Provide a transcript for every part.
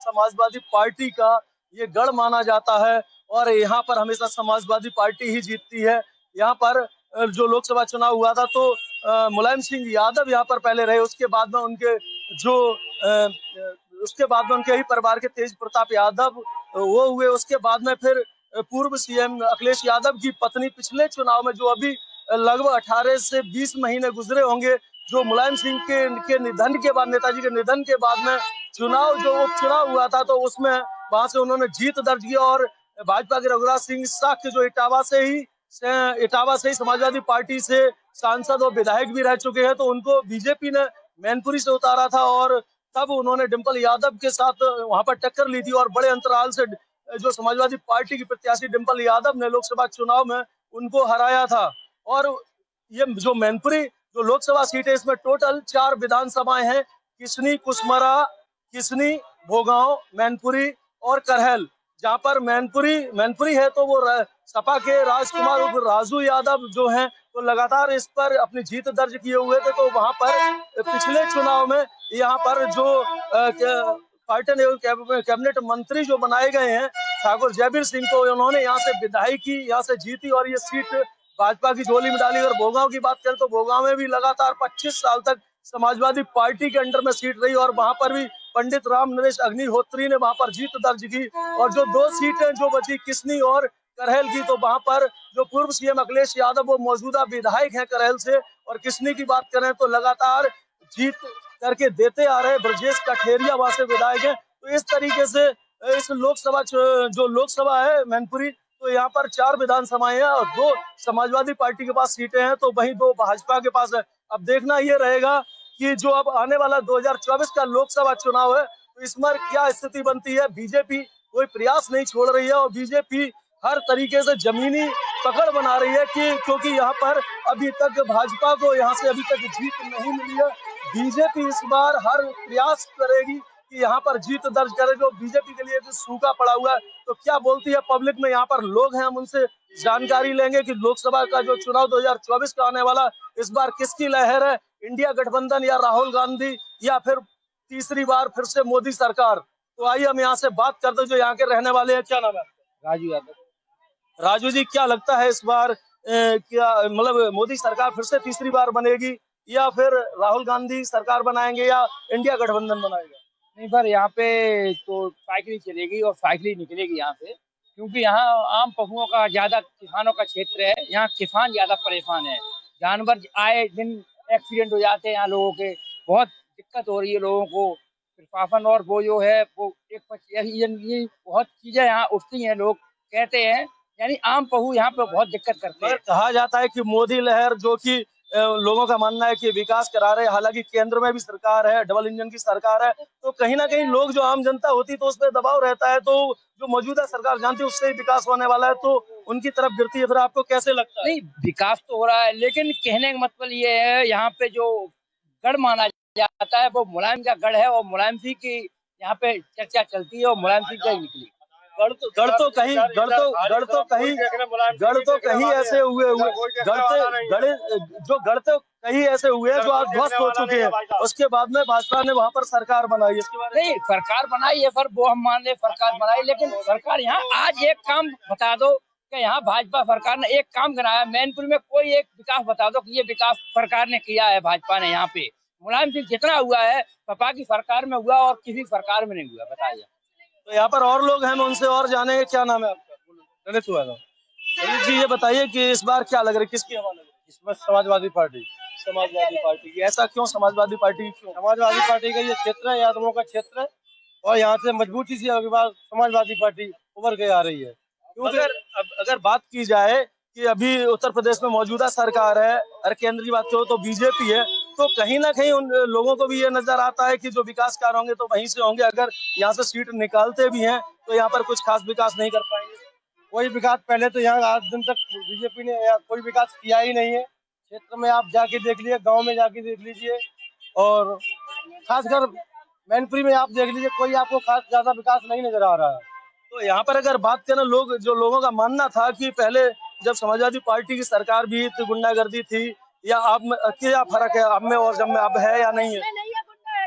Samajwadi party का ये गढ़ माना जाता है और यहाँ पर हमेशा समाजवादी पार्टी ही जीतती है। यहाँ पर जो लोकसभा चुनाव हुआ था तो मुलायम सिंह यादव यहाँ पर पहले रहे, उसके बाद में उनके जो उसके बाद में उनके ही परिवार के तेज प्रताप यादव वो हुए। उसके बाद में फिर पूर्व सीएम अखिलेश यादव की पत्नी पिछले चुनाव में, जो अभी लगभग 18 से 20 महीने गुजरे होंगे, जो मुलायम सिंह के निधन के बाद, नेताजी के निधन के बाद में जो उपचुनाव हुआ था, तो उसमें वहां से उन्होंने जीत दर्ज की और भाजपा के रघुराज सिंह साख्य जो इटावा से ही समाजवादी पार्टी से सांसद और विधायक भी रह चुके हैं, तो उनको बीजेपी ने मैनपुरी से उतारा था और तब उन्होंने डिंपल यादव के साथ वहां पर टक्कर ली थी और बड़े अंतराल से जो समाजवादी पार्टी की प्रत्याशी डिंपल यादव ने लोकसभा चुनाव में उनको हराया था। और ये जो मैनपुरी जो लोकसभा सीट है, इसमें टोटल 4 विधानसभाएं हैं, किसनी, कुशमरा, किसनी, भोगांव, मैनपुरी और करहल। जहां पर मैनपुरी है तो वो सपा के राजकुमार उर्फ राजू यादव जो हैं तो लगातार इस पर अपनी जीत दर्ज किए हुए थे। तो वहां पर पिछले चुनाव में यहाँ पर जो पार्टी एवं कैबिनेट मंत्री जो बनाए गए हैं ठाकुर जयवीर सिंह, तो उन्होंने यहाँ से विधायकी यहाँ से जीती और ये सीट भाजपा की झोली में डाली। और भोगांव की बात करें तो भोगांव में भी लगातार 25 साल तक समाजवादी पार्टी के अंडर में सीट रही और वहां पर भी पंडित राम नरेश अग्निहोत्री ने वहां पर जीत दर्ज की। और जो 2 सीटें जो बची किसनी और करहल की, तो वहां पर जो पूर्व सीएम अखिलेश यादव वो मौजूदा विधायक हैं करहल से, और किसनी की बात करें तो लगातार जीत करके देते आ रहे ब्रजेश कठेरिया वहां से विधायक हैं। तो इस तरीके से इस लोकसभा है मैनपुरी, तो यहाँ पर 4 विधानसभाएं हैं और 2 समाजवादी पार्टी के पास सीटें हैं, तो वहीं 2 भाजपा के पास है। अब देखना ये रहेगा कि जो अब आने वाला 2024 का लोकसभा चुनाव है तो इसमें क्या स्थिति बनती है। बीजेपी कोई प्रयास नहीं छोड़ रही है और बीजेपी हर तरीके से जमीनी पकड़ बना रही है कि क्योंकि यहाँ पर अभी तक भाजपा को यहाँ से अभी तक जीत नहीं मिली है। बीजेपी इस बार हर प्रयास करेगी कि यहाँ पर जीत दर्ज करे, जो बीजेपी के लिए सूखा पड़ा हुआ है। तो क्या बोलती है पब्लिक में, यहाँ पर लोग हैं, हम उनसे जानकारी लेंगे कि लोकसभा का जो चुनाव 2024 का आने वाला, इस बार किसकी लहर है, इंडिया गठबंधन या राहुल गांधी या फिर तीसरी बार फिर से मोदी सरकार। तो आइए हम यहाँ से बात करते हैं जो यहाँ के रहने वाले हैं। क्या नाम है? राजू यादव। राजू जी, क्या लगता है इस बार क्या मतलब मोदी सरकार फिर से तीसरी बार बनेगी या फिर राहुल गांधी सरकार बनाएंगे या इंडिया गठबंधन बनाएगा? नहीं, पर यहाँ पे तो साइकिल ही चलेगी और साइकिल ही निकलेगी यहाँ से, क्योंकि यहाँ आम पशुओं का ज्यादा, किसानों का क्षेत्र है। यहाँ किसान ज्यादा परेशान है, जानवर आए दिन एक्सीडेंट हो जाते हैं, यहाँ लोगों के बहुत दिक्कत हो रही है लोगों को। प्रशासन और वो जो है वो ये बहुत चीजें यहाँ उठती हैं, लोग कहते हैं, यानी आम पशु यहाँ पे बहुत दिक्कत करते हैं। कहा जाता है कि मोदी लहर जो कि लोगों का मानना है कि विकास करा रहे, हालांकि केंद्र में भी सरकार है, डबल इंजन की सरकार है, तो कहीं ना कहीं लोग जो आम जनता होती तो उस पर दबाव रहता है, तो जो मौजूदा सरकार जानती है उससे ही विकास होने वाला है, तो उनकी तरफ गिरती है। फिर आपको कैसे लगता है? नहीं, विकास तो हो रहा है, लेकिन कहने का मतलब ये है, यहाँ पे जो गढ़ माना जाता है वो मुलायम का गढ़ है और मुलायम सिंह की यहाँ पे चर्चा चलती है और मुलायम सिंह का ही निकली। गढ़ तो कहीं ऐसे हुए हैं जो आज ध्वस्त हो चुके हैं। उसके बाद में भाजपा ने वहाँ पर सरकार बनाई। इसके बारे नहीं, सरकार बनाई है, पर वो हम मान ले सरकार बनाई, लेकिन सरकार यहाँ आज एक काम बता दो कि यहाँ भाजपा सरकार ने एक काम कराया मैनपुर में, कोई एक विकास बता दो कि ये विकास सरकार ने किया है भाजपा ने। यहाँ पे मुलायम सिंह जितना हुआ है सपा की सरकार में हुआ और किसी सरकार में नहीं हुआ, बताइए। तो यहाँ पर और लोग हैं, मैं उनसे और जानेंगे। क्या नाम है आपका? गणेश जी, ये बताइए कि इस बार क्या लग रहा है, किसकी हवा लग रही है? इस बार समाजवादी पार्टी की। ऐसा क्यों समाजवादी पार्टी क्यों? समाजवादी पार्टी का ये क्षेत्र है, यादवों का क्षेत्र है और यहाँ से मजबूती से अगली बार समाजवादी पार्टी उभर के आ रही है। अगर बात की जाए कि अभी उत्तर प्रदेश में मौजूदा सरकार है और केंद्र की बात करो तो बीजेपी है, तो कहीं ना कहीं उन लोगों को भी ये नजर आता है कि जो विकास कार्य होंगे तो वहीं से होंगे। अगर यहाँ से सीट निकालते भी हैं तो यहाँ पर कुछ खास विकास नहीं कर पाएंगे। कोई विकास पहले तो यहाँ आज दिन तक बीजेपी ने कोई विकास किया ही नहीं है। क्षेत्र में आप जाके देख लीजिए, गाँव में जाके देख लीजिए और खासकर मैनपुरी में आप देख लीजिए, कोई आपको खास ज्यादा विकास नहीं नजर आ रहा है। तो यहाँ पर अगर बात करें, लोगों का मानना था कि पहले जब समाजवादी पार्टी की सरकार भी तो गुंडागर्दी थी, या अब क्या फर्क है अब में और जब में, अब है या नहीं है?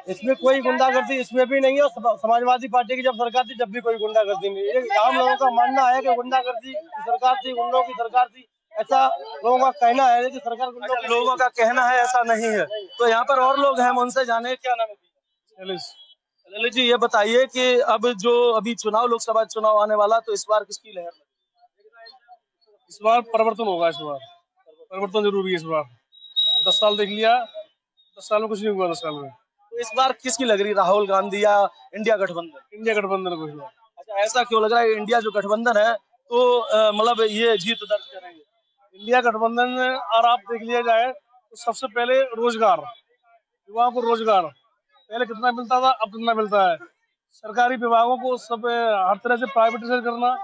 इसमें कोई गुंडागर्दी इसमें भी नहीं है, और समाजवादी पार्टी की जब सरकार थी जब भी कोई गुंडागर्दी नहीं है। ये आम लोगों का मानना है कि गुंडागर्दी की सरकार थी, गुंडों की सरकार थी, ऐसा लोगों का कहना है कि सरकार गुंडों की लोगों का कहना है, ऐसा नहीं है। तो यहाँ पर और लोग हैं, हम उनसे जाने क्या नाम है। ललित जी, ये बताइए कि अब जो अभी चुनाव, लोकसभा चुनाव आने वाला, तो इस बार किसकी लहर? इस बार परिवर्तन होगा, इस बार परिवर्तन जरूरी है। इस बार 10 साल देख लिया, 10 साल में कुछ नहीं हुआ। 10 साल में तो इस बार किसकी लग रही, राहुल गांधी या इंडिया गठबंधन? इंडिया गठबंधन को इस बार। अच्छा, ऐसा क्यों लग रहा है इंडिया जो गठबंधन है तो मतलब ये जीत दर्ज करेंगे? इंडिया गठबंधन में और आप देख लिया जाए तो सबसे पहले रोजगार, युवाओं को रोजगार पहले कितना मिलता था, अब कितना मिलता है। सरकारी विभागों को सब हर तरह से प्राइवेटाइजेशन करना,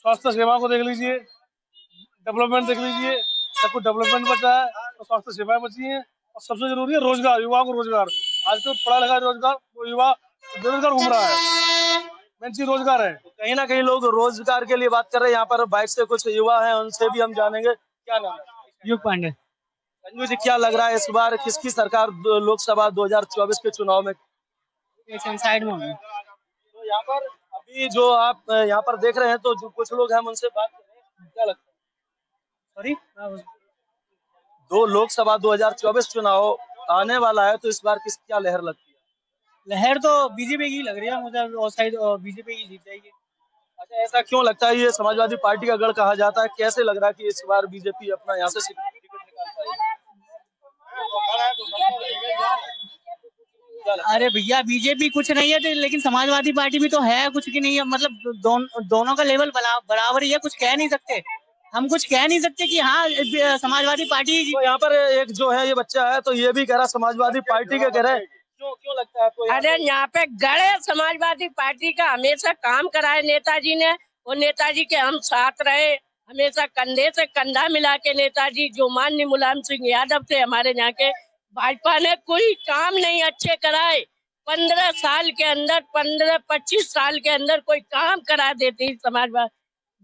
स्वास्थ्य सेवा को देख लीजिए, डेवलपमेंट देख लीजिए, सब कुछ डेवलपमेंट बचा है तो स्वास्थ्य सेवाएं बची हैं। और सबसे जरूरी है रोजगार, युवाओं को रोजगार। आज तो पढ़ा लिखा रोजगार, वो युवा बेरोजगार घूम रहा है, मेन चीज रोजगार है। तो कहीं ना कहीं लोग रोजगार के लिए बात कर रहे हैं। यहाँ पर बाइक से कुछ युवा हैं, उनसे भी हम जानेंगे। क्या नाम है? युग पांडे। संजू जी, क्या लग रहा है इस बार किसकी सरकार लोकसभा 2024 के चुनाव में? साइड में तो यहाँ पर अभी जो आप यहाँ पर देख रहे हैं, तो जो कुछ लोग हैं हम उनसे बात कर रहे हैं, क्या लगता है? सॉरी, दो लोकसभा 2024 चुनाव आने वाला है, तो इस बार किस क्या लहर लगती है? लहर तो बीजेपी की लग रही है मुझे, और शायद बीजेपी की जीत जाएगी। अच्छा, ऐसा क्यों लगता है? ये समाजवादी पार्टी का गढ़ कहा जाता है, कैसे लग रहा है कि इस बार बीजेपी अपना यहाँ से टिकट निकाल पाएगी? अरे भैया, बीजेपी कुछ नहीं है लेकिन समाजवादी पार्टी भी तो है कुछ की नहीं है। मतलब दोनों का लेवल बराबर ही है, कुछ कह नहीं सकते। हम कुछ कह नहीं सकते कि हाँ समाजवादी पार्टी। तो यहाँ पर एक जो है ये बच्चा है, तो ये भी कह रहा समाजवादी पार्टी के कह रहे हैं। क्यों क्यों लगता है आपको? अरे यहाँ पे गढ़ है समाजवादी पार्टी का, हमेशा काम कराए नेताजी ने, और नेताजी के हम साथ रहे, हमेशा कंधे से कंधा मिला के। नेताजी जो माननीय मुलायम सिंह यादव थे हमारे यहाँ के, भाजपा ने कोई काम नहीं अच्छे कराए। 15 साल के अंदर, 15-25 साल के अंदर कोई काम करा देती समाजवादी।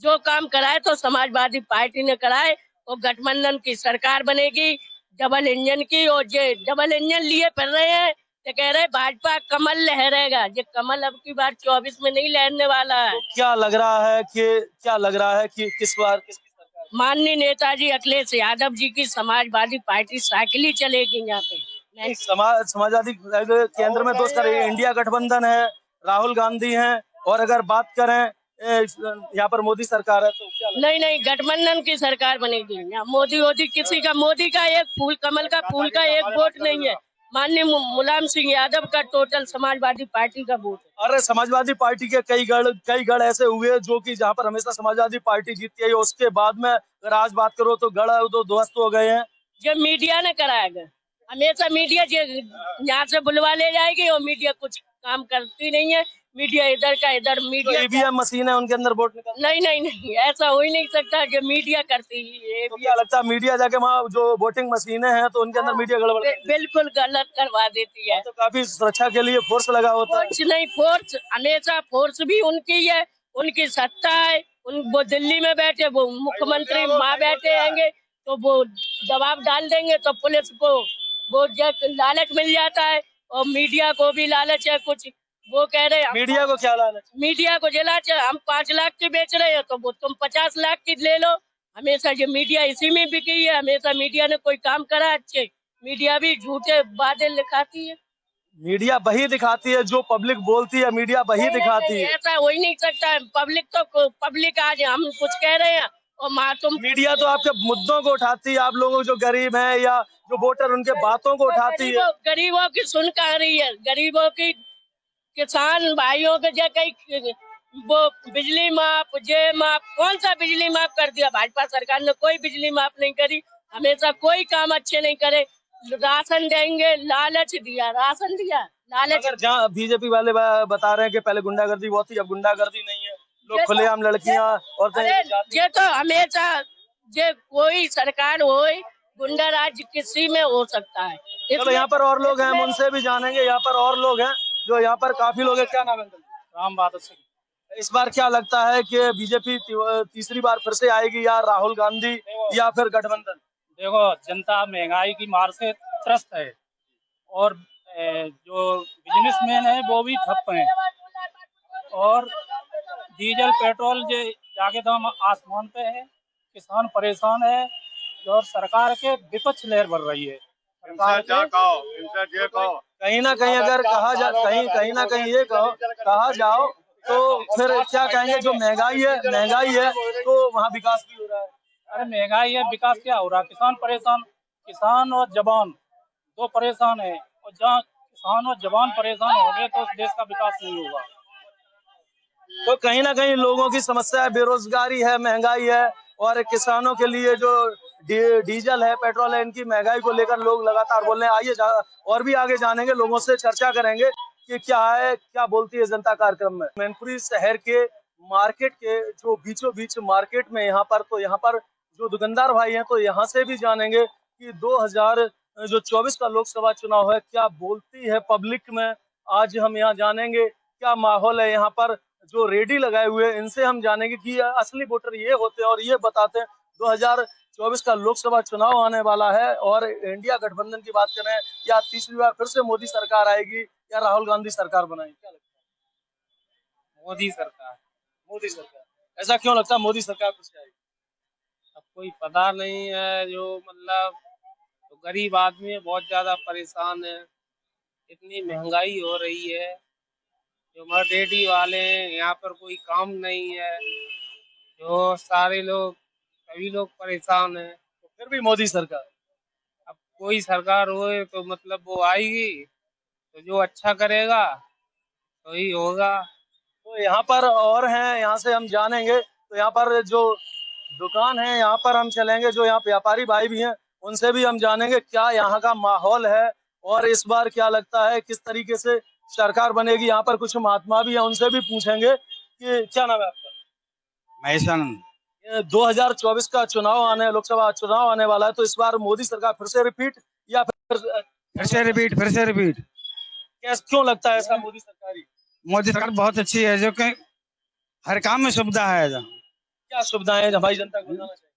जो काम कराए तो समाजवादी पार्टी ने कराए। और गठबंधन की सरकार बनेगी डबल इंजन की, और ये डबल इंजन लिए फिर रहे हैं तो कह रहे भाजपा कमल लहरेगा। ये कमल अब की बार 24 में नहीं लहरने वाला है। तो क्या लग रहा है कि किस बार किसकी सरकार? माननीय नेताजी अखिलेश यादव जी की समाजवादी पार्टी साइकिल ही चलेगी यहाँ पे। समाजवादी केंद्र में दोस्त इंडिया गठबंधन है, राहुल गांधी हैं, और अगर बात करें यहाँ पर मोदी सरकार है, तो क्या नहीं, गठबंधन की सरकार बनेगी। यहाँ मोदी किसी का, मोदी का एक फूल, कमल का फूल का एक वोट नहीं है। माननीय मुलायम सिंह यादव का टोटल समाजवादी पार्टी का वोट है। अरे समाजवादी पार्टी के कई गढ़ ऐसे हुए जो कि जहाँ पर हमेशा समाजवादी पार्टी जीतती है। उसके बाद में अगर आज बात करो तो गढ़ तो ध्वस्त हो गए हैं। जो मीडिया ने कराया, हमेशा मीडिया यहाँ से बुलवा ले जाएगी और मीडिया कुछ काम करती नहीं है। मीडिया इधर का इधर, मीडिया ईवीएम मशीन है, उनके अंदर वोट निकल। नहीं, ऐसा हो ही नहीं सकता। जो मीडिया करती है। तो क्या लगता है मीडिया जाके वहाँ जो वोटिंग मशीनें हैं तो उनके अंदर मीडिया गड़बड़ बिल्कुल गलत करवा देती है। तो काफी सुरक्षा के लिए फोर्स लगा होता है। कुछ नहीं, फोर्स हमेशा फोर्स भी उनकी है, उनकी सत्ता है। वो दिल्ली में बैठे, वो मुख्यमंत्री वहाँ बैठे होंगे तो वो दबाव डाल देंगे तो पुलिस को वो लालच मिल जाता है। और मीडिया को भी लालच है कुछ। वो कह रहे हैं मीडिया को क्या लालच? मीडिया को लालच है, हम 5 लाख की बेच रहे हैं तो वो तुम 50 लाख की ले लो। हमेशा ये मीडिया इसी में बिकी है। हमेशा मीडिया ने कोई काम करा अच्छे, मीडिया भी झूठे वादे दिखाती है। मीडिया वही दिखाती है जो पब्लिक बोलती है, मीडिया वही दिखाती है। ऐसा हो ही नहीं सकता है। पब्लिक आज हम कुछ कह रहे हैं और तुम। मीडिया तो आपके मुद्दों को उठाती है, आप लोगों जो गरीब हैं या जो वोटर उनके बातों को उठाती है। गरीबों की सुन कर रही है, गरीबों की, किसान भाइयों के जो कई वो बिजली माफ, कौन सा बिजली माफ कर दिया? भाजपा सरकार ने कोई बिजली माफ नहीं करी। हमेशा कोई काम अच्छे नहीं करे। राशन देंगे, लालच दिया, राशन दिया, लालच। जहाँ बीजेपी वाले बता रहे हैं कि पहले गुंडागर्दी बहुत थी, अब गुंडागर्दी नहीं है, लोग खुलेआम लड़कियां और ये तो हमेशा ये कोई सरकार हो, गुंडा राज किसी में हो सकता है। चलो यहाँ पर और लोग हैं, हम उनसे भी जानेंगे। यहाँ पर और लोग हैं, जो यहाँ पर काफी लोग हैं। क्या नाम है? राम बहादुर सिंह। इस बार क्या लगता है कि बीजेपी तीसरी बार फिर से आएगी, या राहुल गांधी, या फिर गठबंधन? देखो, जनता महंगाई की मार से त्रस्त है और जो बिजनेसमैन है वो भी ठप हैं और डीजल पेट्रोल जे जाके दाम आसमान पे है, किसान परेशान है और सरकार के विपक्ष लहर बढ़ रही है। कहीं ना कहीं अगर कहीं ना कहीं ये कहा जाओ तो फिर क्या कहेंगे, जो महंगाई है तो वहाँ विकास भी हो रहा है। अरे महंगाई है, विकास क्या हो रहा? किसान परेशान, किसान और जवान दो परेशान है, और जहाँ किसान और जवान परेशान हो गए तो उस देश का विकास नहीं होगा। तो कहीं ना कहीं लोगों की समस्या है, बेरोजगारी है, महंगाई है, और किसानों के लिए जो डीजल है, पेट्रोल है, इनकी महंगाई को लेकर लोग लगातार बोल रहे हैं। आइए और भी आगे जानेंगे, लोगों से चर्चा करेंगे कि क्या है, क्या बोलती है जनता कार्यक्रम में। मैनपुरी शहर के मार्केट के जो बीचों बीच मार्केट में यहाँ पर जो दुकानदार भाई हैं, तो यहाँ से भी जानेंगे कि 2024 का लोकसभा चुनाव है, क्या बोलती है पब्लिक में। आज हम यहाँ जानेंगे क्या माहौल है यहाँ पर। जो रेडी लगाए हुए हैं, इनसे हम जानेंगे कि असली वोटर ये होते हैं और ये बताते हैं। 2024 का लोकसभा चुनाव आने वाला है और इंडिया गठबंधन की बात करें, या तीसरी बार फिर से मोदी सरकार आएगी या राहुल गांधी सरकार बनाएगी, क्या लगता है? मोदी सरकार। ऐसा क्यों लगता है मोदी सरकार फिर से आएगी? अब कोई पता नहीं है, जो मतलब तो गरीब आदमी है, बहुत ज्यादा परेशान है। इतनी महंगाई हो रही है, जो मर्डेडी वाले हैं यहाँ पर कोई काम नहीं है, जो सारे लोग सभी लोग परेशान हैं। तो फिर भी मोदी सरकार। अब कोई सरकार होए तो मतलब वो आएगी तो जो अच्छा करेगा तो ही होगा। तो यहाँ पर और हैं, यहाँ से हम जानेंगे। तो यहाँ पर जो दुकान है, यहाँ पर हम चलेंगे, जो यहाँ व्यापारी भाई भी हैं, उनसे भी हम जानेंगे क्या यहाँ का माहौल है और इस बार क्या लगता है किस तरीके से सरकार बनेगी। यहाँ पर कुछ महात्मा भी हैं, उनसे भी पूछेंगे कि क्या नाम है आपका? महेशानंद। 2024 का लोकसभा चुनाव आने वाला है, तो इस बार मोदी सरकार फिर से रिपीट या फिर से रिपीट। क्यों लगता है ऐसा? मोदी सरकार बहुत अच्छी है, जो कि हर काम में सुविधा है। क्या सुविधाएं हैं हमारी जनता को बताना चाहिए?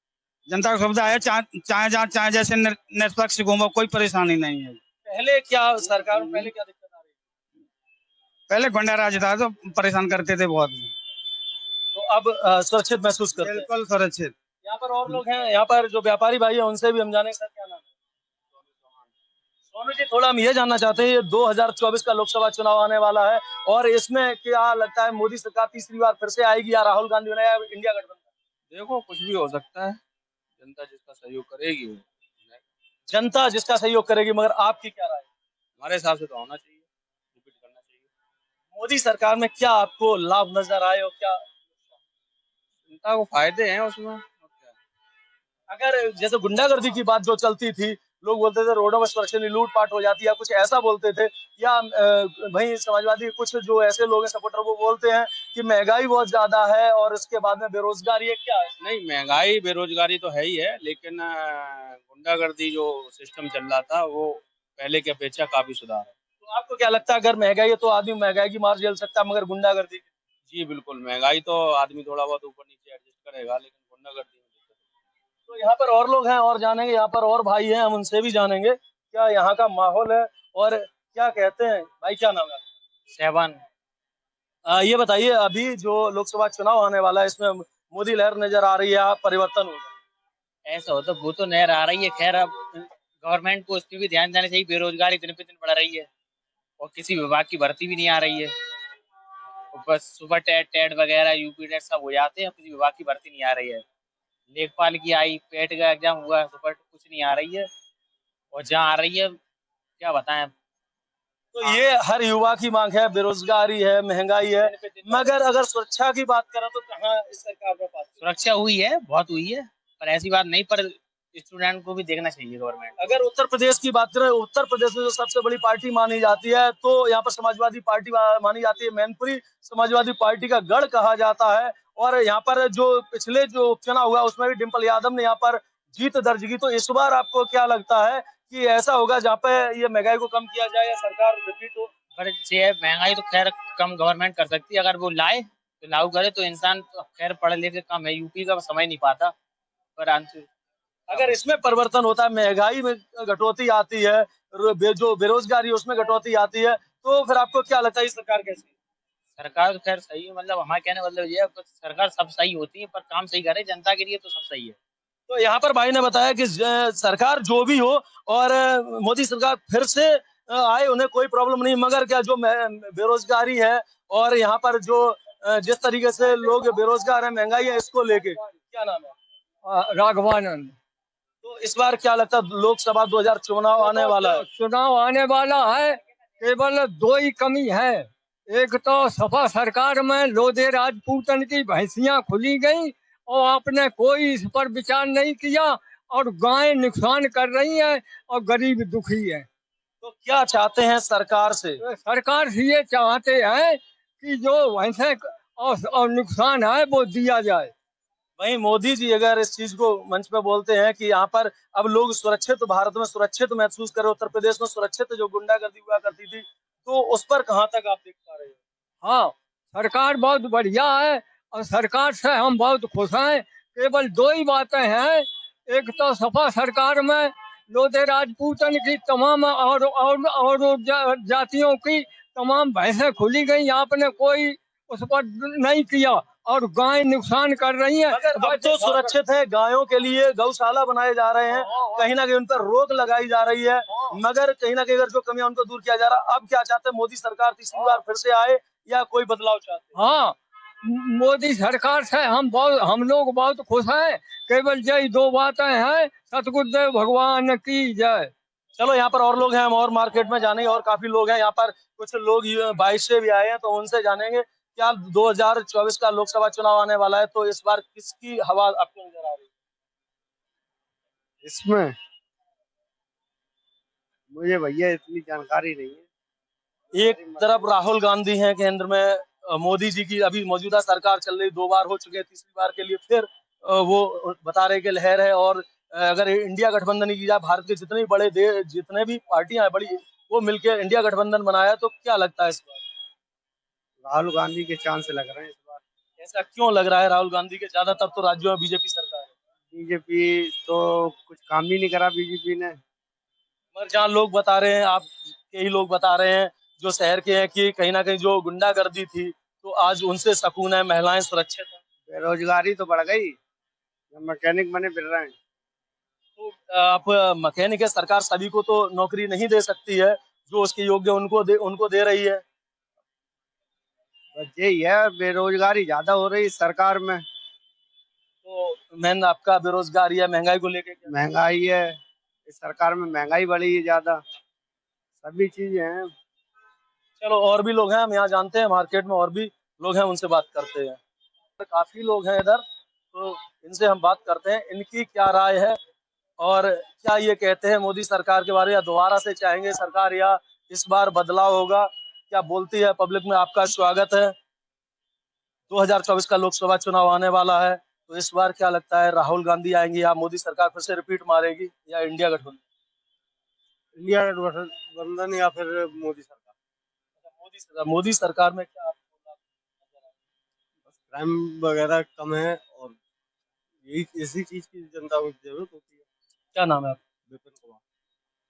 जनता को सुविधा है, चाहे जैसे निष्पक्ष घूमो, कोई परेशानी नहीं है। पहले क्या दिक्कत आ रही थी? पहले गुंडा राज था तो परेशान करते थे बहुत, तो अब सुरक्षित महसूस करते हैं? बिल्कुल सुरक्षित। यहाँ पर और लोग हैं, यहाँ पर जो व्यापारी भाई हैं, उनसे भी हम जानेंगे। सर क्या नाम है? स्वामी जी, थोड़ा हम ये जानना चाहते हैं, ये 2024 का लोकसभा चुनाव आने वाला है और इसमें क्या लगता है मोदी सरकार तीसरी बार फिर से आएगी या राहुल गांधी बनाया इंडिया गठबंधन? देखो, कुछ भी हो सकता है, जनता जिसका सहयोग करेगी वो। जनता जिसका सहयोग करेगी, मगर आपकी क्या राय? हमारे हिसाब से तो होना चाहिए, रिपीट करना चाहिए। मोदी सरकार में क्या आपको लाभ नजर आए और क्या जनता को फायदे हैं उसमें? अगर जैसे गुंडागर्दी की बात जो चलती थी, लोग बोलते थे रोडों में सुरक्षा लूटपाट हो जाती है, कुछ ऐसा बोलते थे, या वही समाजवादी कुछ जो ऐसे लोग हैं सपोर्टर, वो बोलते हैं कि महंगाई बहुत ज्यादा है और इसके बाद में बेरोजगारी है, क्या है? नहीं, महंगाई बेरोजगारी तो है ही है, लेकिन गुंडागर्दी जो सिस्टम चल रहा था वो पहले की अपेक्षा काफी सुधार है। तो आपको क्या लगता है, अगर महंगाई है तो आदमी महंगाई की मार झेल सकता है, मगर गुंडागर्दी? जी बिल्कुल, महंगाई तो आदमी थोड़ा बहुत ऊपर नीचे एडजस्ट करेगा, लेकिन गुंडागर्दी। तो यहाँ पर और लोग हैं और जानेंगे, यहाँ पर और भाई हैं, हम उनसे भी जानेंगे क्या यहाँ का माहौल है और क्या कहते हैं। भाई क्या नाम है? सेवन। ये बताइए, अभी जो लोकसभा चुनाव आने वाला है, इसमें मोदी लहर नजर आ रही है, परिवर्तन होगा? ऐसा हो तो वो तो नहर आ रही है, खैर अब गवर्नमेंट को उस पर भी ध्यान देना चाहिए। बेरोजगारी दिन पे दिन बढ़ रही है और किसी विभाग की भर्ती भी नहीं आ रही है। बस सुबह टेट वगैरह यूपी टेट सब हो जाते हैं, किसी विभाग की भर्ती नहीं आ रही है। लेखपाल की आई, पेट का एग्जाम हुआ, सुपर कुछ नहीं आ रही है, और जहाँ आ रही है क्या बताएं। तो ये हर युवा की मांग है, बेरोजगारी है, महंगाई है, मगर अगर सुरक्षा की बात करें तो कहाँ इस सरकार में पास? सुरक्षा हुई है, बहुत हुई है, पर ऐसी बात नहीं, पर स्टूडेंट को भी देखना चाहिए गवर्नमेंट। अगर उत्तर प्रदेश की बात करें, उत्तर प्रदेश में जो सबसे बड़ी पार्टी मानी जाती है, तो यहाँ पर समाजवादी पार्टी मानी जाती है। मैनपुरी समाजवादी पार्टी का गढ़ कहा जाता है और यहाँ पर जो पिछले जो उपचुनाव हुआ उसमें भी डिम्पल यादव ने यहाँ पर जीत दर्ज की। तो इस बार आपको क्या लगता है कि ऐसा होगा जहाँ पे ये महंगाई को कम किया जाए या सरकार रिपीट हो? महंगाई तो खैर कम गवर्नमेंट कर सकती है, अगर वो लाए तो लागू करे तो इंसान तो खैर पढ़े लिखे कम है, यूपी का समझ नहीं पाता, पर अगर इसमें परिवर्तन होता है, महंगाई में कटौती आती है, जो बेरोजगारी है उसमें कटौती आती है, तो फिर आपको क्या लगता है ये सरकार कैसी है? सरकार तो खैर सही है, मतलब हमारे कहने का मतलब ये है, सरकार सब सही होती है पर काम सही करे जनता के लिए तो सब सही है। तो यहाँ पर भाई ने बताया कि सरकार जो भी हो और मोदी सरकार फिर से आए, उन्हें कोई प्रॉब्लम नहीं, मगर क्या जो बेरोजगारी है और यहाँ पर जो जिस तरीके से लोग बेरोजगार हैं, महंगाई है, इसको लेके क्या नाम है? राघवानंद। तो इस बार क्या लगता है लोकसभा 2000 चुनाव आने वाला है? चुनाव आने वाला है, केवल दो ही कमी है। एक तो सपा सरकार में लोधे राजपूतन की भैंसियां खुली गई और आपने कोई इस पर विचार नहीं किया और गायें नुकसान कर रही हैं और गरीब दुखी है। तो क्या चाहते हैं सरकार से? सरकार से ये चाहते हैं कि जो भैंसें और नुकसान है वो दिया जाए। वहीं मोदी जी अगर इस चीज को मंच पे बोलते हैं कि यहाँ पर अब लोग सुरक्षित, भारत में सुरक्षित महसूस करें, उत्तर प्रदेश में सुरक्षित जो गुंडागर्दी हुआ करती थी, तो उस पर कहाँ तक आप देख पा रहे हैं? हाँ, सरकार बहुत बढ़िया है और सरकार से हम बहुत खुश हैं। केवल दो ही बातें हैं, एक तो सपा सरकार में लोधे राजपूतन की तमाम और जातियों की तमाम भैंसें खुली गई, आपने कोई उस पर नहीं किया और गाय नुकसान कर रही है। मगर अब तो सुरक्षित है, गायों के लिए गौशाला बनाए जा रहे हैं, कहीं ना कहीं उन पर रोक लगाई जा रही है, मगर कहीं ना कहीं अगर जो कमियां उनको दूर किया जा रहा। अब क्या चाहते हैं मोदी सरकार तीसरी बार फिर से आए या कोई बदलाव चाहते हैं? हाँ, मोदी सरकार से हम लोग बहुत खुश हैं। केवल यही दो बातें हैं, सतगुरुदेव भगवान की जय। चलो यहाँ पर और लोग हैं, हम और मार्केट में जानेंगे, और काफी लोग हैं यहाँ पर, कुछ लोग बाइक से भी आए हैं, तो उनसे जानेंगे क्या 2024 का लोकसभा चुनाव आने वाला है, तो इस बार किसकी हवा आपको नजर आ रही है? इसमें मुझे भैया इतनी जानकारी नहीं है। एक तरफ राहुल गांधी हैं केंद्र में, मोदी जी की अभी मौजूदा सरकार चल रही, 2 बार हो चुके हैं, तीसरी बार के लिए फिर वो बता रहे कि लहर है। और अगर इंडिया गठबंधन की जाए, भारत के जितने बड़े देश, जितने भी पार्टियां हैं बड़ी, वो मिलकर इंडिया गठबंधन बनाया, तो क्या लगता है इस बार? राहुल गांधी के चांस लग रहे हैं इस बार। ऐसा क्यों लग रहा है राहुल गांधी के? ज्यादातर तो राज्यों में बीजेपी सरकार है। बीजेपी तो कुछ काम ही नहीं करा बीजेपी ने। मगर जहाँ लोग बता रहे हैं, आप के ही लोग बता रहे हैं जो शहर के हैं, कि कहीं ना कहीं जो गुंडागर्दी थी तो आज उनसे सुकून है, महिलाएं सुरक्षित हैं। बेरोजगारी तो बढ़ गई, मैकेनिक बने फिर रहे हैं। तो आप मैकेनिक है, सरकार सभी को तो नौकरी नहीं दे सकती है, जो उसके योग्य उनको दे रही है। बस यही है, बेरोजगारी ज्यादा हो रही सरकार में। तो मैन आपका बेरोजगारी है, महंगाई को लेके क्या? महंगाई है, इस सरकार में महंगाई बढ़ी है ज्यादा, सभी चीजें हैं। चलो और भी लोग हैं, हम यहाँ जानते हैं, मार्केट में और भी लोग हैं, उनसे बात करते हैं। काफी लोग हैं इधर, तो इनसे हम बात करते हैं, इनकी क्या राय है और क्या ये कहते हैं मोदी सरकार के बारे में, या दोबारा से चाहेंगे सरकार, या इस बार बदलाव होगा, क्या बोलती है पब्लिक में। आपका स्वागत है। 2024 का लोकसभा चुनाव आने वाला है, तो इस बार क्या लगता है, राहुल गांधी आएंगे या मोदी सरकार फिर से रिपीट मारेगी, या इंडिया गठबंधन? इंडिया गठबंधन या फिर मोदी सरकार। मोदी सरकार में क्या क्राइम वगैरह कम है और यही इसी चीज की जनता को जरूरत होती है। क्या नाम है आपका? विपिन कुमार।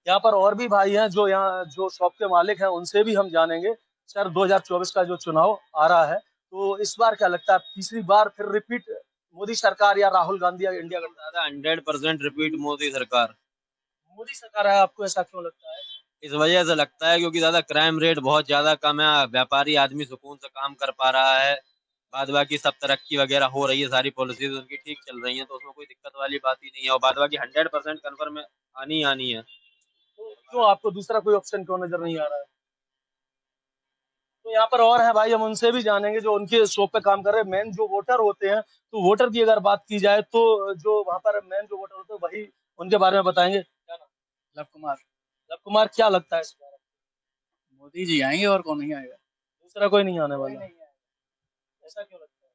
यहाँ पर और भी भाई हैं जो यहाँ जो शॉप के मालिक हैं, उनसे भी हम जानेंगे। सर 2024 का जो चुनाव आ रहा है, तो इस बार क्या लगता है, तीसरी बार फिर रिपीट मोदी सरकार या राहुल गांधी या इंडिया गठबंधन? 100% रिपीट मोदी सरकार। मोदी सरकार है, आपको ऐसा क्यों लगता है? इस वजह से लगता है क्योंकि ज्यादा क्राइम रेट बहुत ज्यादा कम है, व्यापारी आदमी सुकून से काम कर पा रहा है, बाद बाकी सब तरक्की वगैरह हो रही है, सारी पॉलिसीज उनकी ठीक चल रही हैं, तो उसमें कोई दिक्कत वाली बात ही नहीं है, और बाद बाकी 100% कन्फर्म आनी है। तो क्यों आपको दूसरा कोई ऑप्शन क्यों नजर नहीं आ रहा है? तो यहाँ पर और है भाई, हम उनसे भी जानेंगे जो उनके शॉप पे काम कर रहे हैं। मेन जो वोटर होते हैं, तो वोटर की अगर बात की जाए तो जो वहाँ पर मेन जो वोटर होते हैं वही उनके बारे में बताएंगे। क्या नाम? लव कुमार। लव कुमार, क्या लगता है इस बार मोदी जी आएंगे और कौन नहीं आएगा? दूसरा कोई नहीं आने वाला? ऐसा क्यों लगता है?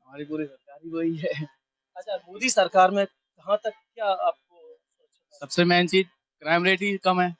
हमारी पूरी सरकार ही वही है। अच्छा, मोदी सरकार में कहाँ तक क्या आपको? सबसे मेन चीज क्राइम रेट ही कम है,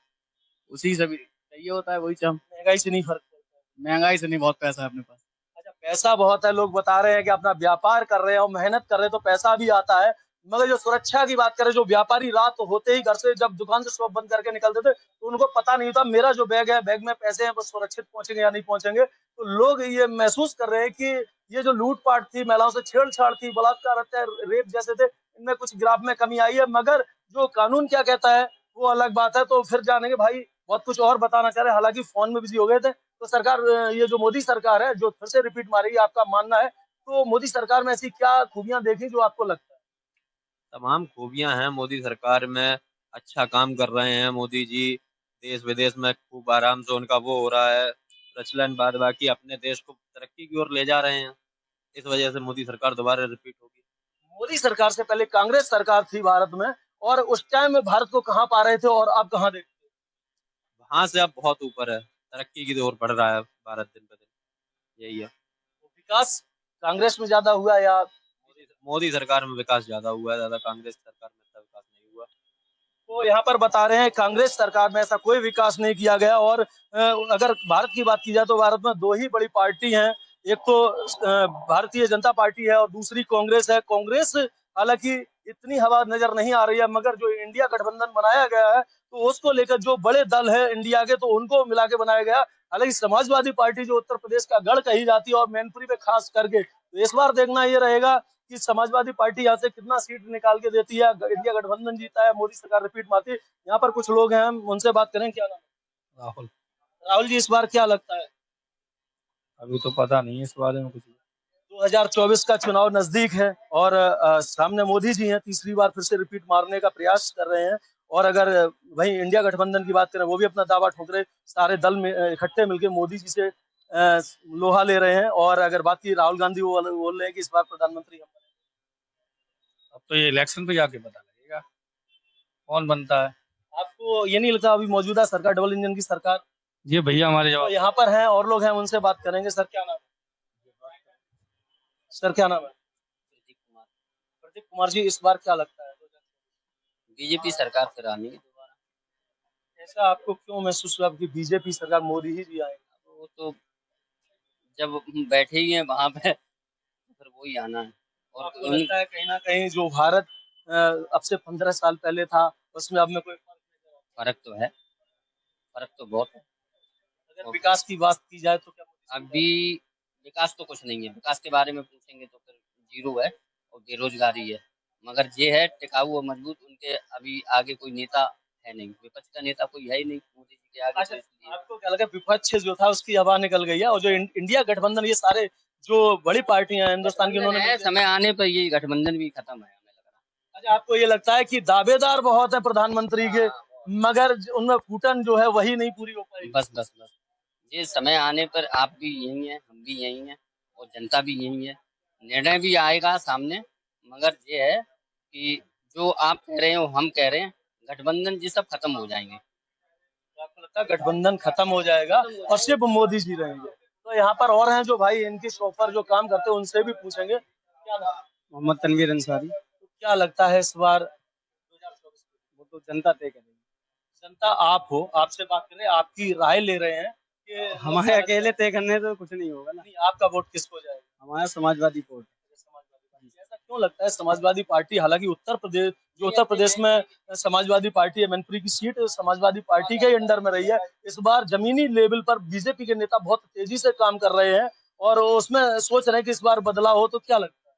उसी से भी चाहिए होता है, वही चम। महंगाई से नहीं फर्क पड़ता? महंगाई से नहीं, बहुत पैसा है अपने पास। अच्छा, पैसा बहुत है, लोग बता रहे हैं कि अपना व्यापार कर रहे हैं और मेहनत कर रहे हैं तो पैसा भी आता है, मगर जो सुरक्षा की बात करें, जो व्यापारी रात होते ही घर से जब दुकान से शॉप बंद करके निकलते थे तो उनको पता नहीं था मेरा जो बैग है, बैग में पैसे हैं वो सुरक्षित पहुंचेंगे या नहीं पहुंचेंगे। तो लोग ये महसूस कर रहे हैं कि ये जो लूटपाट थी, महिलाओं से छेड़छाड़ थी, बलात्कार, हत्या, रेप जैसे थे, इनमें कुछ ग्राफ में कमी आई है। मगर जो कानून क्या कहता है वो अलग बात है। तो फिर जानेंगे भाई बहुत कुछ और बताना चाह रहे हैं, हालांकि फोन में बिजी हो गए थे। तो सरकार, ये जो मोदी सरकार है जो फिर से रिपीट मारेगी, आपका मानना है तो मोदी सरकार में ऐसी क्या खूबियां देखी जो आपको लगता है? तमाम खूबियां हैं मोदी सरकार में, अच्छा काम कर रहे हैं मोदी जी। देश विदेश में खूब आराम से उनका वो हो रहा है प्रचलन, बाद बाकी अपने देश को तरक्की की ओर ले जा रहे हैं। इस वजह से मोदी सरकार दोबारा रिपीट होगी। मोदी सरकार से पहले कांग्रेस सरकार थी भारत में, और उस टाइम में भारत को कहाँ पा रहे थे और अब कहाँ देखते हैं? वहां से अब बहुत ऊपर है, तरक्की की ओर बढ़ रहा है भारत दिन ब दिन, यही है। तो विकास कांग्रेस में ज्यादा हुआ या मोदी सरकार में विकास ज्यादा हुआ है, ज्यादा कांग्रेस सरकार में इतना विकास नहीं हुआ। तो यहाँ पर बता रहे हैं कांग्रेस सरकार में ऐसा कोई विकास नहीं किया गया। और अगर भारत की बात की जाए तो भारत में दो ही बड़ी पार्टी हैं, एक तो भारतीय जनता पार्टी है और दूसरी कांग्रेस है। कांग्रेस हालांकि इतनी हवा नजर नहीं आ रही है, मगर जो इंडिया गठबंधन बनाया गया है तो उसको लेकर जो बड़े दल है इंडिया के, तो उनको मिला के बनाया गया। हालांकि समाजवादी पार्टी जो उत्तर प्रदेश का गढ़ कही जाती है और मैनपुरी में खास करके, तो इस बार देखना ये रहेगा कि समाजवादी पार्टी यहाँ से कितना सीट निकाल के देती है। इंडिया गठबंधन जीता है, मोदी सरकार रिपीट मारती है। यहाँ पर कुछ लोग हैं, हम उनसे बात करें। क्या नाम है? राहुल। राहुल जी, इस बार क्या लगता है? अभी तो पता नहीं है इस बारे में कुछ। 2024 का चुनाव नजदीक है और सामने मोदी जी हैं, तीसरी बार फिर से रिपीट मारने का प्रयास कर रहे हैं। और अगर वहीं इंडिया गठबंधन की बात करें, वो भी अपना दावा ठोक रहे, सारे दल में इकट्ठे मिलकर मोदी जी से लोहा ले रहे हैं। और अगर बात की राहुल गांधी, वो बोल रहे हैं कि इस बार प्रधानमंत्री हम। अब तो ये इलेक्शन पे जाके पता लगेगा कौन बनता है। आपको ये नहीं लगता अभी मौजूदा सरकार डबल इंजन की सरकार? ये भैया हमारे तो यहाँ पर हैं और लोग हैं, उनसे बात करेंगे। सर क्या नाम है? सर क्या नाम है? प्रदीप कुमार। प्रदीप कुमार जी, इस बार क्या लगता है? बीजेपी सरकार फिर आनी है दोबारा। ऐसा आपको क्यों महसूस हुआ कि बीजेपी सरकार, मोदी ही जी आएगा? वो तो जब हम बैठे ही हैं वहां पे, फिर वही आना है। और आपको लगता है कहीं ना कहीं जो भारत अब से 15 साल पहले था उसमें अब में कोई फर्क तो है, फर्क तो बहुत है। अगर विकास की बात की जाए तो क्या? अभी विकास तो कुछ नहीं है, विकास के बारे में पूछेंगे तो फिर जीरो है और बेरोजगारी है। मगर ये है टिकाऊ और मजबूत, उनके अभी आगे कोई नेता है नहीं, विपक्ष का नेता कोई है ही नहीं मोदी जी के आगे। अच्छा, आपको क्या लगा विपक्ष जो था उसकी हवा निकल गई है और जो इंडिया गठबंधन, ये सारे जो बड़ी पार्टियां हैं हिंदुस्तान की, उन्होंने समय आने पर ये गठबंधन भी खत्म है हमें लग रहा। अच्छा, आपको ये लगता है कि दावेदार बहुत है प्रधानमंत्री के, मगर उनमें फूटन जो है वही नहीं पूरी हो पाई? बस बस बस, ये समय आने पर आप भी यही हैं, हम भी यही हैं और जनता भी यही है। निर्णय भी आएगा सामने, मगर ये है कि जो आप कह रहे हो हम कह रहे हैं, गठबंधन जी सब खत्म हो जाएंगे। आपको लगता है गठबंधन खत्म हो जाएगा और सिर्फ मोदी जी रहेंगे? तो यहाँ पर और हैं जो भाई इनकी शॉपर जो काम करते हैं, उनसे भी पूछेंगे। क्या नाम? मोहम्मद तनवीर अंसारी। तो क्या लगता है इस बार 2024? वो तो जनता तय करेगी। जनता आप हो, आपसे बात कर रहे हैं, आपकी राय ले रहे हैं कि हमारे अकेले तय करने तो कुछ नहीं होगा ना। नहीं, आपका वोट किसको जाएगा? हमारा समाजवादी वोट। ऐसा क्यों लगता है समाजवादी पार्टी, हालांकि उत्तर प्रदेश में समाजवादी पार्टी है, मैनपुरी की सीट समाजवादी पार्टी के अंडर में रही है। इस बार जमीनी लेवल पर बीजेपी के नेता बहुत तेजी से काम कर रहे हैं और उसमें सोच रहे हैं कि इस बार बदलाव हो। तो क्या लगता है?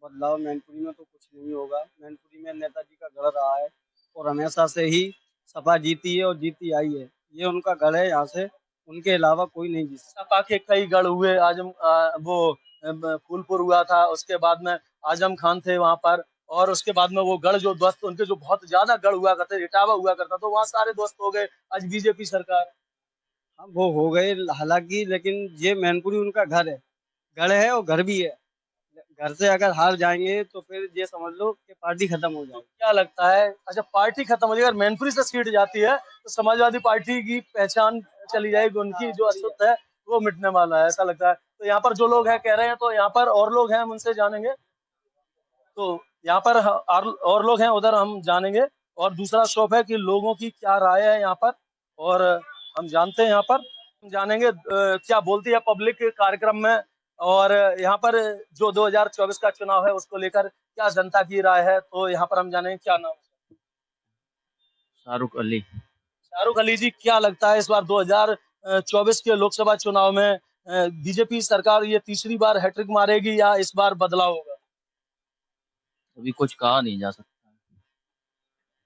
बदलाव मैनपुरी में तो कुछ नहीं होगा। मैनपुरी में नेताजी का गढ़ रहा है और हमेशा से ही सपा जीती है और जीती आई है। ये उनका गढ़ है, यहाँ से उनके अलावा कोई नहीं जीत। सपा के कई गढ़ हुए, वो फूलपुर हुआ था, उसके बाद में आजम खान थे वहां पर, और उसके बाद में वो गढ़ जो दोस्त उनके जो बहुत ज्यादा गढ़ हुआ करते, इटावा हुआ करता, तो वहाँ सारे दोस्त हो गए। आज बीजेपी सरकार। हाँ, वो हो गए हालांकि, लेकिन ये मैनपुरी उनका घर है, गढ़ है और घर भी है। घर से अगर हार जाएंगे तो फिर ये समझ लो कि पार्टी खत्म हो जाएगी। क्या लगता है? अच्छा, पार्टी खत्म हो जाएगी, अगर मैनपुरी से सीट जाती है तो समाजवादी पार्टी की पहचान चली जाएगी, उनकी जो अस्तित्व है वो मिटने वाला है, ऐसा लगता है। तो यहाँ पर जो लोग हैं कह रहे हैं, तो यहाँ पर और लोग हैं, हम उनसे जानेंगे। तो यहाँ पर और लोग हैं, उधर हम जानेंगे। और दूसरा शॉप है कि लोगों की क्या राय है यहाँ पर, और हम जानते हैं यहाँ पर, हम जानेंगे क्या बोलती है पब्लिक कार्यक्रम में। और यहाँ पर जो 2024 का चुनाव है उसको लेकर क्या जनता की राय है, तो यहाँ पर हम जानेंगे। क्या नाम है? शाहरुख अली। शाहरुख अली जी, क्या लगता है इस बार 2024 के लोकसभा चुनाव में बीजेपी सरकार ये तीसरी बार हैट्रिक मारेगी या इस बार बदलाव होगा? अभी कुछ कहा नहीं जा सकता।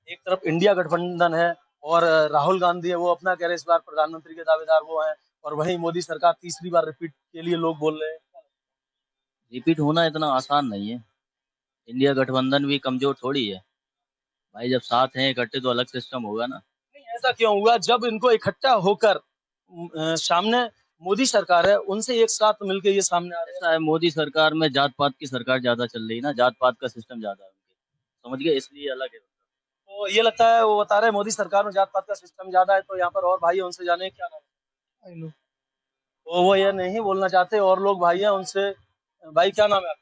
एक तरफ इंडिया गठबंधन है और राहुल गांधी है, वो अपना कह रहे इस बार प्रधानमंत्री के दावेदार वो हैं, और वहीं मोदी सरकार तीसरी बार रिपीट के लिए लोग बोल रहे हैं। रिपीट होना इतना आसान नहीं है। इंडिया गठबंधन भी कमजोर थोड़ी है भाई, जब साथ हैं इकट्ठे तो अलग सिस्टम होगा ना। नहीं, ऐसा क्यों हुआ? जब इनको इकट्ठा होकर सामने मोदी सरकार है, उनसे एक साथ मिलकर ये सामने आ रहा है। ऐसा है, मोदी सरकार में जात पात की सरकार ज्यादा चल रही है ना, जात पात का सिस्टम ज्यादा है उनके, समझ गए, इसलिए अलग है। तो ये लगता है, वो बता रहे हैं मोदी सरकार में जात पात का सिस्टम ज्यादा है, तो यहाँ पर और भाई है, उनसे जाने क्या नाम है? तो वो ये नहीं बोलना चाहते, और लोग भाई हैं उनसे। भाई क्या नाम है आपका?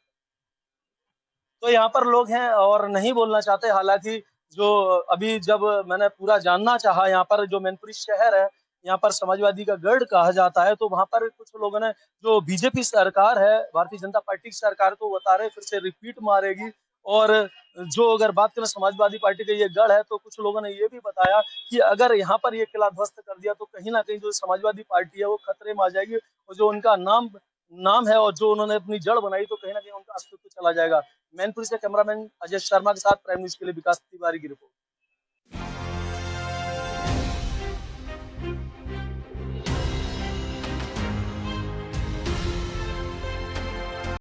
तो यहाँ पर लोग हैं और नहीं बोलना चाहते। हालांकि जो अभी जब मैंने पूरा जानना चाहा, यहाँ पर जो मैनपुरी शहर है, यहाँ पर समाजवादी का गढ़ कहा जाता है, तो वहां पर कुछ लोगों ने, जो बीजेपी सरकार है, भारतीय जनता पार्टी की सरकार, तो बता रहे फिर से रिपीट मारेगी। और जो अगर बात करें समाजवादी पार्टी का ये गढ़ है, तो कुछ लोगों ने ये भी बताया कि अगर यहाँ पर ये किला ध्वस्त कर दिया तो कहीं ना कहीं जो समाजवादी पार्टी है वो खतरे में आ जाएगी, और जो उनका नाम है और जो उन्होंने अपनी जड़ बनाई, तो कहीं ना कहीं उनका अस्तित्व चला जाएगा। मैनपुरी से कैमरामैन अजय शर्मा के साथ प्राइम न्यूज के लिए विकास तिवारी की रिपोर्ट।